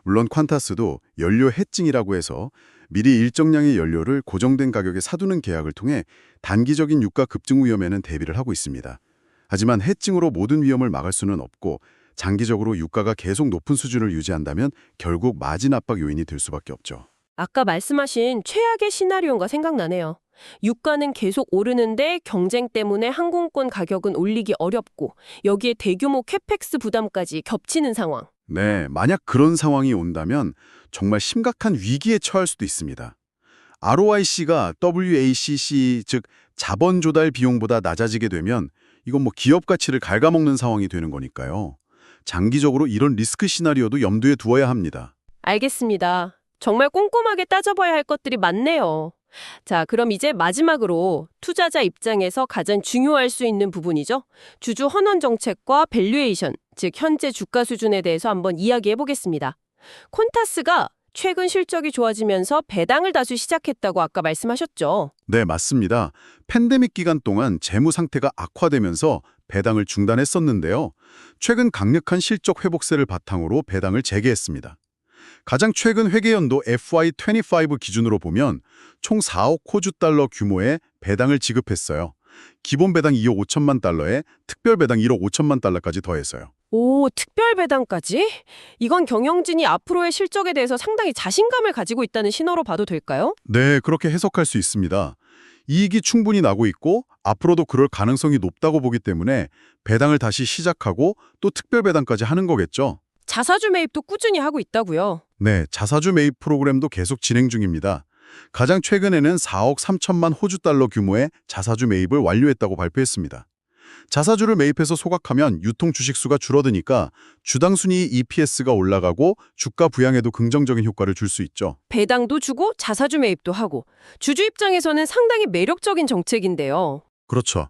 물론 퀀타스도 연료 해칭이라고 해서 미리 일정량의 연료를 고정된 가격에 사두는 계약을 통해 단기적인 유가 급증 위험에는 대비를 하고 있습니다. 하지만 해칭으로 모든 위험을 막을 수는 없고 장기적으로 유가가 계속 높은 수준을 유지한다면 결국 마진 압박 요인이 될 수밖에 없죠. 아까 말씀하신 최악의 시나리오가 생각나네요. 유가는 계속 오르는데 경쟁 때문에 항공권 가격은 올리기 어렵고 여기에 대규모 캐펙스 부담까지 겹치는 상황. 네, 만약 그런 상황이 온다면 정말 심각한 위기에 처할 수도 있습니다. ROIC가 WACC, 즉 자본 조달 비용보다 낮아지게 되면 이건 기업 가치를 갉아먹는 상황이 되는 거니까요. 장기적으로 이런 리스크 시나리오도 염두에 두어야 합니다. 알겠습니다. 정말 꼼꼼하게 따져봐야 할 것들이 많네요. 자, 그럼 이제 마지막으로 투자자 입장에서 가장 중요할 수 있는 부분이죠. 주주 환원 정책과 밸류에이션, 즉 현재 주가 수준에 대해서 한번 이야기해 보겠습니다. 콘타스가 최근 실적이 좋아지면서 배당을 다수 시작했다고 아까 말씀하셨죠. 네, 맞습니다. 팬데믹 기간 동안 재무 상태가 악화되면서 배당을 중단했었는데요. 최근 강력한 실적 회복세를 바탕으로 배당을 재개했습니다. 가장 최근 회계연도 FY25 기준으로 보면 총 4억 호주 달러 규모의 배당을 지급했어요. 기본 배당 2억 5천만 달러에 특별 배당 1억 5천만 달러까지 더해서요. 오, 특별 배당까지? 이건 경영진이 앞으로의 실적에 대해서 상당히 자신감을 가지고 있다는 신호로 봐도 될까요? 네, 그렇게 해석할 수 있습니다. 이익이 충분히 나고 있고 앞으로도 그럴 가능성이 높다고 보기 때문에 배당을 다시 시작하고 또 특별 배당까지 하는 거겠죠. 자사주 매입도 꾸준히 하고 있다고요. 네, 자사주 매입 프로그램도 계속 진행 중입니다. 가장 최근에는 4억 3천만 호주 달러 규모의 자사주 매입을 완료했다고 발표했습니다. 자사주를 매입해서 소각하면 유통 주식수가 줄어드니까 주당 순이익 EPS가 올라가고 주가 부양에도 긍정적인 효과를 줄 수 있죠. 배당도 주고 자사주 매입도 하고 주주 입장에서는 상당히 매력적인 정책인데요. 그렇죠.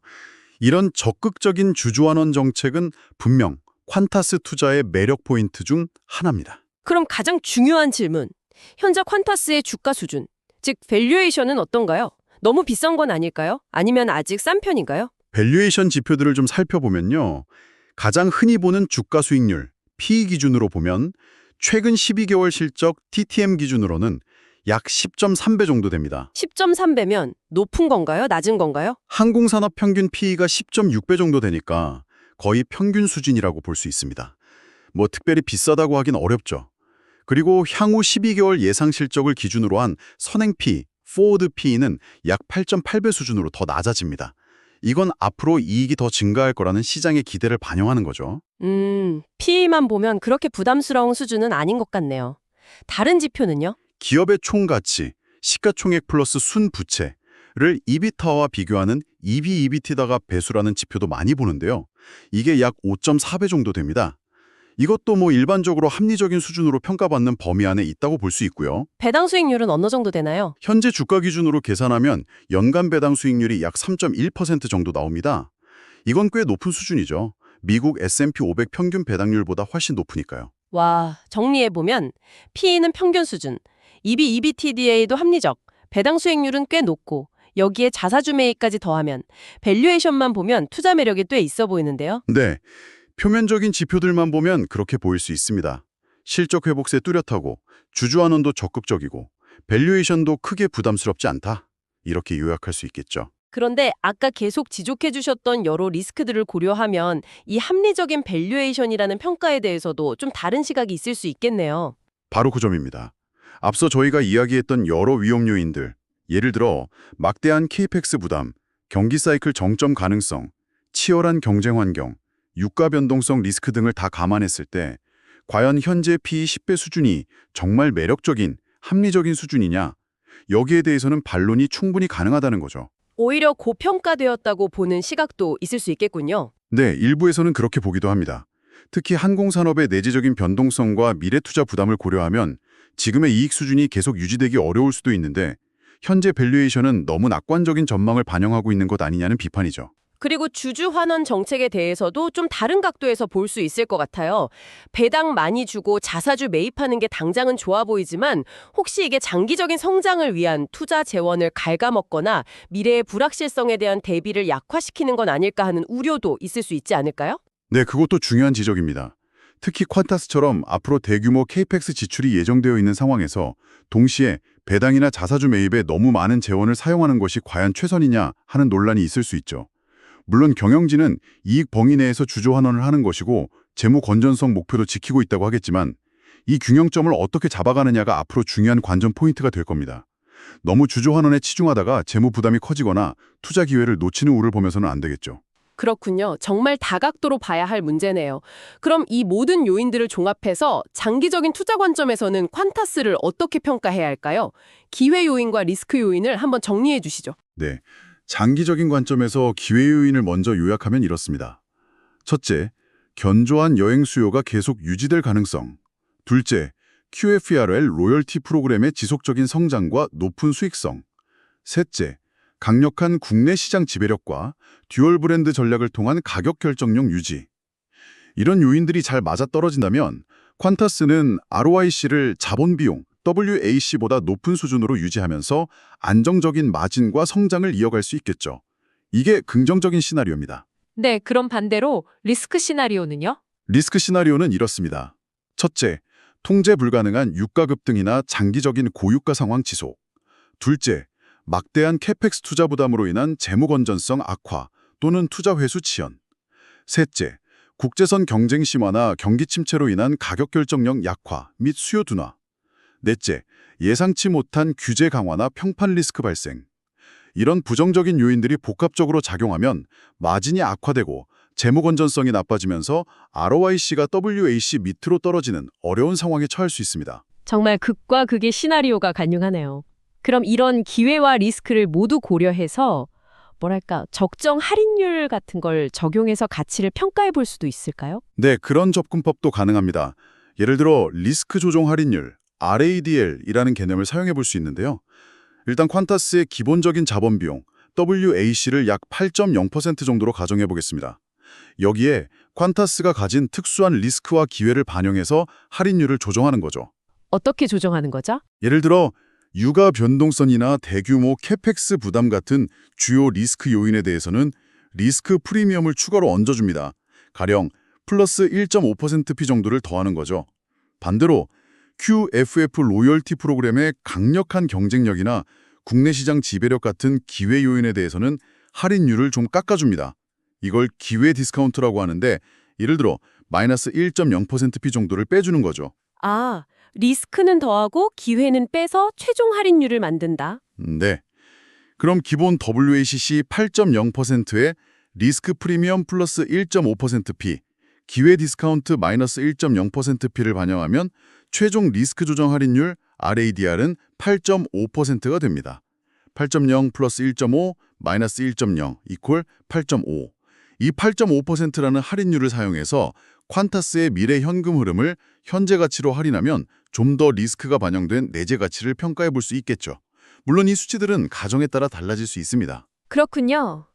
이런 적극적인 주주환원 정책은 분명 퀀타스 투자의 매력 포인트 중 하나입니다. 그럼 가장 중요한 질문. 현재 퀀타스의 주가 수준, 즉 밸류에이션은 어떤가요? 너무 비싼 건 아닐까요? 아니면 아직 싼 편인가요? 밸류에이션 지표들을 좀 살펴보면요. 가장 흔히 보는 주가 수익률, PE 기준으로 보면 최근 12개월 실적 TTM 기준으로는 약 10.3배 정도 됩니다. 10.3배면 높은 건가요? 낮은 건가요? 항공산업 평균 PE가 10.6배 정도 되니까 거의 평균 수준이라고 볼 수 있습니다. 뭐 특별히 비싸다고 하긴 어렵죠. 그리고 향후 12개월 예상 실적을 기준으로 한 선행 PE, 포워드 PE는 약 8.8배 수준으로 더 낮아집니다. 이건 앞으로 이익이 더 증가할 거라는 시장의 기대를 반영하는 거죠. PE만 보면 그렇게 부담스러운 수준은 아닌 것 같네요. 다른 지표는요? 기업의 총가치, 시가총액 플러스 순부채를 EBITDA와 비교하는 EV/EBITDA가 배수라는 지표도 많이 보는데요. 이게 약 5.4배 정도 됩니다. 이것도 뭐 일반적으로 합리적인 수준으로 평가받는 범위 안에 있다고 볼 수 있고요. 배당 수익률은 어느 정도 되나요? 현재 주가 기준으로 계산하면 연간 배당 수익률이 약 3.1% 정도 나옵니다. 이건 꽤 높은 수준이죠. 미국 S&P 500 평균 배당률보다 훨씬 높으니까요. 와, 정리해보면 PE는 평균 수준, EV/EBITDA도 합리적, 배당 수익률은 꽤 높고 여기에 자사주 매입까지 더하면 밸류에이션만 보면 투자 매력이 꽤 있어 보이는데요. 네, 표면적인 지표들만 보면 그렇게 보일 수 있습니다. 실적 회복세 뚜렷하고 주주환원도 적극적이고 밸류에이션도 크게 부담스럽지 않다. 이렇게 요약할 수 있겠죠. 그런데 아까 계속 지적해 주셨던 여러 리스크들을 고려하면 이 합리적인 밸류에이션이라는 평가에 대해서도 좀 다른 시각이 있을 수 있겠네요. 바로 그 점입니다. 앞서 저희가 이야기했던 여러 위험 요인들, 예를 들어 막대한 KPX 부담, 경기 사이클 정점 가능성, 치열한 경쟁 환경, 유가 변동성 리스크 등을 다 감안했을 때 과연 현재 PE 10배 수준이 정말 매력적인, 합리적인 수준이냐? 여기에 대해서는 반론이 충분히 가능하다는 거죠. 오히려 고평가되었다고 보는 시각도 있을 수 있겠군요. 네, 일부에서는 그렇게 보기도 합니다. 특히 항공산업의 내재적인 변동성과 미래 투자 부담을 고려하면 지금의 이익 수준이 계속 유지되기 어려울 수도 있는데 현재 밸류에이션은 너무 낙관적인 전망을 반영하고 있는 것 아니냐는 비판이죠. 그리고 주주 환원 정책에 대해서도 좀 다른 각도에서 볼 수 있을 것 같아요. 배당 많이 주고 자사주 매입하는 게 당장은 좋아 보이지만 혹시 이게 장기적인 성장을 위한 투자 재원을 갉아먹거나 미래의 불확실성에 대한 대비를 약화시키는 건 아닐까 하는 우려도 있을 수 있지 않을까요? 네, 그것도 중요한 지적입니다. 특히 퀀타스처럼 앞으로 대규모 KPX 지출이 예정되어 있는 상황에서 동시에 배당이나 자사주 매입에 너무 많은 재원을 사용하는 것이 과연 최선이냐 하는 논란이 있을 수 있죠. 물론 경영진은 이익 범위 내에서 주주 환원을 하는 것이고 재무 건전성 목표도 지키고 있다고 하겠지만 이 균형점을 어떻게 잡아가느냐가 앞으로 중요한 관전 포인트가 될 겁니다. 너무 주주 환원에 치중하다가 재무 부담이 커지거나 투자 기회를 놓치는 우를 보면서는 안 되겠죠. 그렇군요. 정말 다각도로 봐야 할 문제네요. 그럼 이 모든 요인들을 종합해서 장기적인 투자 관점에서는 퀀타스를 어떻게 평가해야 할까요? 기회 요인과 리스크 요인을 한번 정리해 주시죠. 네, 장기적인 관점에서 기회 요인을 먼저 요약하면 이렇습니다. 첫째, 견조한 여행 수요가 계속 유지될 가능성. 둘째, QFRL 로열티 프로그램의 지속적인 성장과 높은 수익성. 셋째, 강력한 국내 시장 지배력과 듀얼 브랜드 전략을 통한 가격 결정력 유지. 이런 요인들이 잘 맞아떨어진다면 퀀타스는 ROIC를 자본 비용, WAC보다 높은 수준으로 유지하면서 안정적인 마진과 성장을 이어갈 수 있겠죠. 이게 긍정적인 시나리오입니다. 네, 그럼 반대로 리스크 시나리오는요? 리스크 시나리오는 이렇습니다. 첫째, 통제 불가능한 유가 급등이나 장기적인 고유가 상황 지속. 둘째, 막대한 캐펙스 투자 부담으로 인한 재무 건전성 악화 또는 투자 회수 지연. 셋째, 국제선 경쟁 심화나 경기 침체로 인한 가격 결정력 약화 및 수요 둔화. 넷째, 예상치 못한 규제 강화나 평판 리스크 발생. 이런 부정적인 요인들이 복합적으로 작용하면 마진이 악화되고 재무 건전성이 나빠지면서 ROIC가 WAC 밑으로 떨어지는 어려운 상황에 처할 수 있습니다. 정말 극과 극의 시나리오가 간용하네요. 그럼 이런 기회와 리스크를 모두 고려해서 뭐랄까 적정 할인율 같은 걸 적용해서 가치를 평가해 볼 수도 있을까요? 네, 그런 접근법도 가능합니다. 예를 들어 리스크 조정 할인율, RADL이라는 개념을 사용해 볼 수 있는데요. 일단 퀀타스의 기본적인 자본 비용, WAC를 약 8.0% 정도로 가정해 보겠습니다. 여기에 퀀타스가 가진 특수한 리스크와 기회를 반영해서 할인율을 조정하는 거죠. 어떻게 조정하는 거죠? 예를 들어 유가 변동성이나 대규모 캐펙스 부담 같은 주요 리스크 요인에 대해서는 리스크 프리미엄을 추가로 얹어줍니다. 가령 플러스 1.5%p 정도를 더하는 거죠. 반대로 QFF 로열티 프로그램의 강력한 경쟁력이나 국내 시장 지배력 같은 기회 요인에 대해서는 할인율을 좀 깎아줍니다. 이걸 기회 디스카운트라고 하는데 예를 들어 마이너스 1.0%p 정도를 빼주는 거죠. 아, 리스크는 더하고 기회는 빼서 최종 할인율을 만든다. 네. 그럼 기본 WACC 8.0%에 리스크 프리미엄 플러스 1.5%p, 기회 디스카운트 마이너스 1.0%p를 반영하면 최종 리스크 조정 할인율 RADR은 8.5%가 됩니다. 8.0 플러스 1.5 마이너스 1.0 이퀄 8.5. 이 8.5%라는 할인율을 사용해서 퀀타스의 미래 현금 흐름을 현재 가치로 할인하면 좀 더 리스크가 반영된 내재 가치를 평가해 볼 수 있겠죠. 물론 이 수치들은 가정에 따라 달라질 수 있습니다. 그렇군요.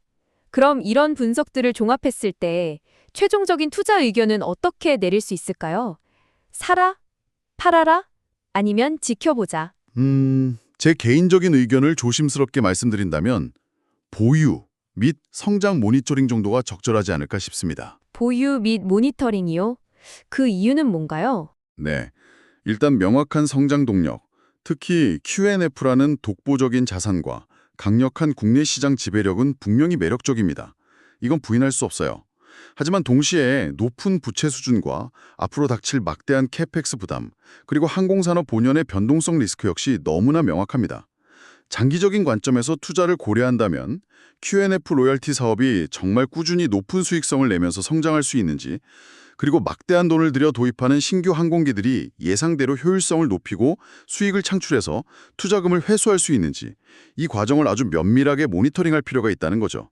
그럼 이런 분석들을 종합했을 때 최종적인 투자 의견은 어떻게 내릴 수 있을까요? 사라? 팔아라? 아니면 지켜보자. 제 개인적인 의견을 조심스럽게 말씀드린다면 보유 및 성장 모니터링 정도가 적절하지 않을까 싶습니다. 보유 및 모니터링이요? 그 이유는 뭔가요? 네. 일단 명확한 성장 동력, 특히 QNF라는 독보적인 자산과 강력한 국내 시장 지배력은 분명히 매력적입니다. 이건 부인할 수 없어요. 하지만 동시에 높은 부채 수준과 앞으로 닥칠 막대한 캐펙스 부담, 그리고 항공산업 본연의 변동성 리스크 역시 너무나 명확합니다. 장기적인 관점에서 투자를 고려한다면 QNF 로열티 사업이 정말 꾸준히 높은 수익성을 내면서 성장할 수 있는지, 그리고 막대한 돈을 들여 도입하는 신규 항공기들이 예상대로 효율성을 높이고 수익을 창출해서 투자금을 회수할 수 있는지, 이 과정을 아주 면밀하게 모니터링할 필요가 있다는 거죠.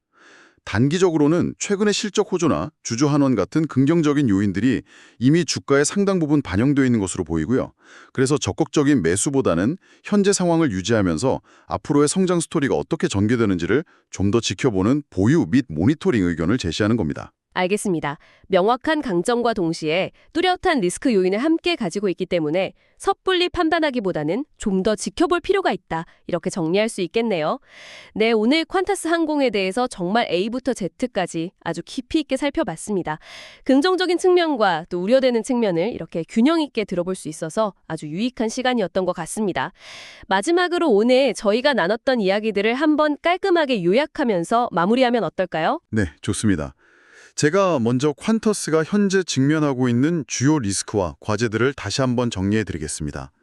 단기적으로는 최근의 실적 호조나 주주 환원 같은 긍정적인 요인들이 이미 주가에 상당 부분 반영되어 있는 것으로 보이고요. 그래서 적극적인 매수보다는 현재 상황을 유지하면서 앞으로의 성장 스토리가 어떻게 전개되는지를 좀 더 지켜보는 보유 및 모니터링 의견을 제시하는 겁니다. 알겠습니다. 명확한 강점과 동시에 뚜렷한 리스크 요인을 함께 가지고 있기 때문에 섣불리 판단하기보다는 좀 더 지켜볼 필요가 있다. 이렇게 정리할 수 있겠네요. 네, 오늘 퀀타스 항공에 대해서 정말 A부터 Z까지 아주 깊이 있게 살펴봤습니다. 긍정적인 측면과 또 우려되는 측면을 이렇게 균형 있게 들어볼 수 있어서 아주 유익한 시간이었던 것 같습니다. 마지막으로 오늘 저희가 나눴던 이야기들을 한번 깔끔하게 요약하면서 마무리하면 어떨까요? 네, 좋습니다. 제가 먼저 퀀터스가 현재 직면하고 있는 주요 리스크와 과제들을 다시 한번 정리해 드리겠습니다.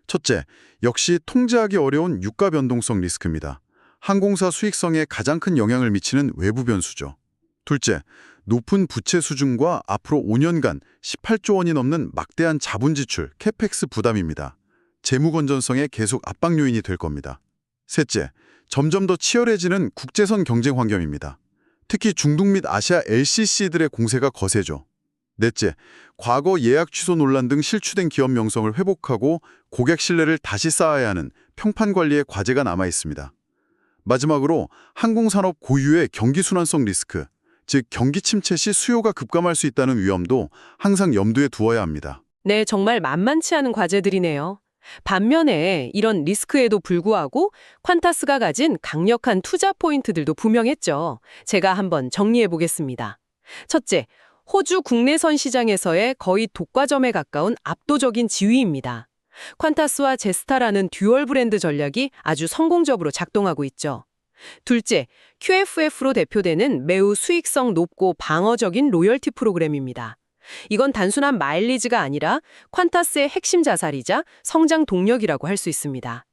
첫째, 역시 통제하기 어려운 유가 변동성 리스크입니다. 항공사 수익성에 가장 큰 영향을 미치는 외부 변수죠. 둘째, 높은 부채 수준과 앞으로 5년간 18조 원이 넘는 막대한 자본 지출, 캐펙스 부담입니다. 재무 건전성에 계속 압박 요인이 될 겁니다. 셋째, 점점 더 치열해지는 국제선 경쟁 환경입니다. 특히 중동 및 아시아 LCC들의 공세가 거세죠. 넷째, 과거 예약 취소 논란 등 실추된 기업 명성을 회복하고 고객 신뢰를 다시 쌓아야 하는 평판 관리의 과제가 남아 있습니다. 마지막으로 항공산업 고유의 경기 순환성 리스크, 즉 경기 침체 시 수요가 급감할 수 있다는 위험도 항상 염두에 두어야 합니다. 네, 정말 만만치 않은 과제들이네요. 반면에 이런 리스크에도 불구하고 퀀타스가 가진 강력한 투자 포인트들도 분명했죠. 제가 한번 정리해 보겠습니다. 첫째, 호주 국내선 시장에서의 거의 독과점에 가까운 압도적인 지위입니다. 퀀타스와 제스타라는 듀얼 브랜드 전략이 아주 성공적으로 작동하고 있죠. 둘째, QFF로 대표되는 매우 수익성 높고 방어적인 로열티 프로그램입니다. 이건 단순한 마일리지가 아니라 퀀타스의 핵심 자산이자 성장 동력이라고 할 수 있습니다.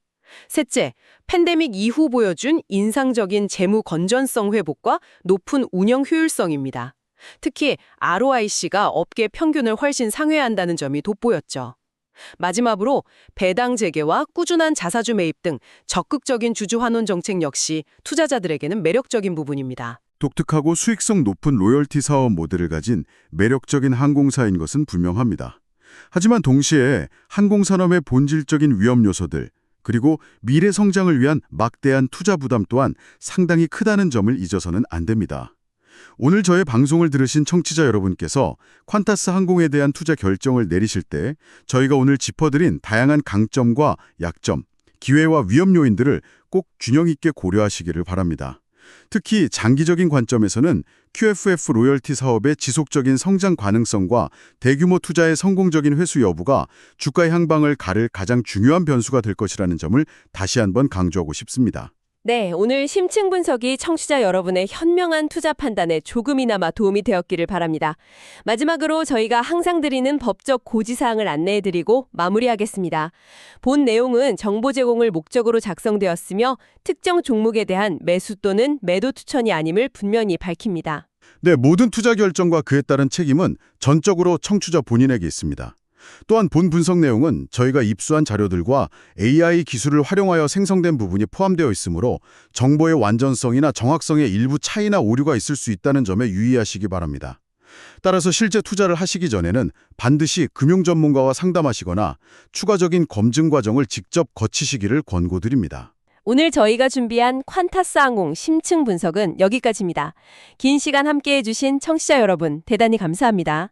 셋째, 팬데믹 이후 보여준 인상적인 재무 건전성 회복과 높은 운영 효율성입니다. 특히 ROIC가 업계 평균을 훨씬 상회한다는 점이 돋보였죠. 마지막으로 배당 재개와 꾸준한 자사주 매입 등 적극적인 주주 환원 정책 역시 투자자들에게는 매력적인 부분입니다. 독특하고 수익성 높은 로열티 사업 모델을 가진 매력적인 항공사인 것은 분명합니다. 하지만 동시에 항공산업의 본질적인 위험 요소들, 그리고 미래 성장을 위한 막대한 투자 부담 또한 상당히 크다는 점을 잊어서는 안 됩니다. 오늘 저의 방송을 들으신 청취자 여러분께서 퀀타스 항공에 대한 투자 결정을 내리실 때 저희가 오늘 짚어드린 다양한 강점과 약점, 기회와 위험 요인들을 꼭 균형 있게 고려하시기를 바랍니다. 특히 장기적인 관점에서는 QFF 로열티 사업의 지속적인 성장 가능성과 대규모 투자의 성공적인 회수 여부가 주가의 향방을 가를 가장 중요한 변수가 될 것이라는 점을 다시 한번 강조하고 싶습니다. 네, 오늘 심층 분석이 청취자 여러분의 현명한 투자 판단에 조금이나마 도움이 되었기를 바랍니다. 마지막으로 저희가 항상 드리는 법적 고지사항을 안내해드리고 마무리하겠습니다. 본 내용은 정보 제공을 목적으로 작성되었으며 특정 종목에 대한 매수 또는 매도 추천이 아님을 분명히 밝힙니다. 네, 모든 투자 결정과 그에 따른 책임은 전적으로 청취자 본인에게 있습니다. 또한 본 분석 내용은 저희가 입수한 자료들과 AI 기술을 활용하여 생성된 부분이 포함되어 있으므로 정보의 완전성이나 정확성에 일부 차이나 오류가 있을 수 있다는 점에 유의하시기 바랍니다. 따라서 실제 투자를 하시기 전에는 반드시 금융 전문가와 상담하시거나 추가적인 검증 과정을 직접 거치시기를 권고드립니다. 오늘 저희가 준비한 퀀타스 항공 심층 분석은 여기까지입니다. 긴 시간 함께해 주신 청취자 여러분 대단히 감사합니다.